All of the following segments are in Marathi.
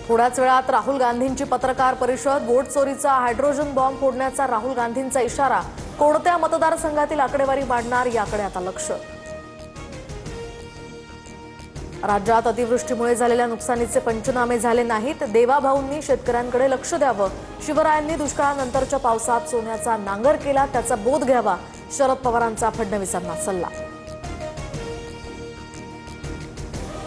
थोड्याच वेळात राहुल गांधींची पत्रकार परिषद। वोट चोरीचा हायड्रोजन बॉम्ब फोडण्याचा राहुल गांधींचा इशारा। कोणत्या मतदारसंघातील आकडेवारी मांडणार याकडे आता लक्ष। राज्यात अतिवृष्टीमुळे झालेल्या नुकसानीचे पंचनामे झाले नाहीत। देवाभाऊंनी शेतकऱ्यांकडे लक्ष द्यावं। शिवरायांनी दुष्काळानंतरच्या पावसात सोन्याचा नांगर केला, त्याचा बोध घ्यावा। शरद पवारांचा फडणवीसांना सल्ला।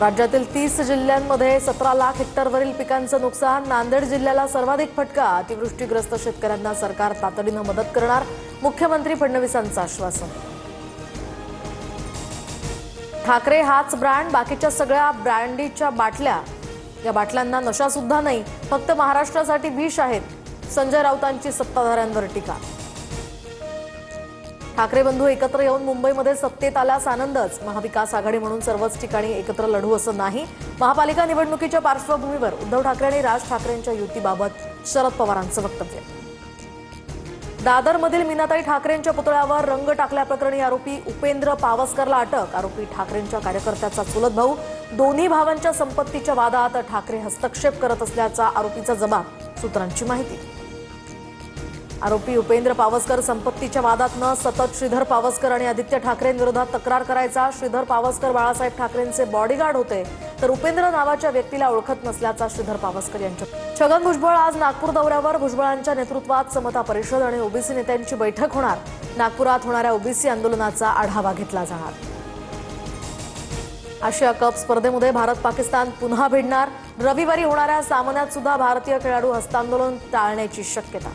राज्यातील 30 जिल्ह्यांमध्ये 17 लाख हेक्टरवरील पिकांचं नुकसान। नांदेड जिल्ह्याला सर्वाधिक फटका। अतिवृष्टीग्रस्त शेतकऱ्यांना सरकार तातडीनं मदत करणार। मुख्यमंत्री फडणवीसांचं आश्वासन। ठाकरे हाच ब्रँड, बाकीच्या सगळ्या ब्रँडीच्या बाटल्या। या बाटल्यांना नशा सुद्धा नाही, फक्त महाराष्ट्रासाठी विष आहेत। संजय राऊतांची सत्ताधाऱ्यांवर टीका। ठाकरे बंधू एकत्र येऊन मुंबईमध्ये सत्तेत आल्यास आनंदच। महाविकास आघाडी म्हणून सर्वच ठिकाणी एकत्र लढू असं नाही। महापालिका निवडणुकीच्या पार्श्वभूमीवर उद्धव ठाकरे आणि राज ठाकरेंच्या युतीबाबत शरद पवारांचं वक्तव्य। दादरमधील मीनाताई ठाकरेंच्या पुतळ्यावर रंग टाकल्याप्रकरणी आरोपी उपेंद्र पावसकरला अटक। आरोपी ठाकरेंच्या कार्यकर्त्याचा चुलत भाऊ। दोन्ही भावांच्या संपत्तीच्या वादात ठाकरे हस्तक्षेप करत असल्याचा आरोपीचा जबाब। सूत्रांची माहिती। आरोपी उपेंद्र पावसकर संपत्तीच्या वादात न सतत श्रीधर पावसकर आणि आदित्य ठाकरेंविरोधात तक्रार करायचा। श्रीधर पावसकर बाळासाहेब ठाकरेंचे बॉडीगार्ड होते, तर उपेंद्र नावाच्या व्यक्तीला ओळखत नसल्याचा श्रीधर पावसकर यांच्या। छगन भुजबळ आज नागपूर दौऱ्यावर। भुजबळांच्या नेतृत्वात समता परिषद आणि ओबीसी नेत्यांची बैठक होणार। नागपुरात होणाऱ्या ओबीसी आंदोलनाचा आढावा घेतला जाणार। आशिया कप स्पर्धेमध्ये भारत पाकिस्तान पुन्हा भिडणार। रविवारी होणाऱ्या सामन्यात सुद्धा भारतीय खेळाडू हस्तांदोलन टाळण्याची शक्यता।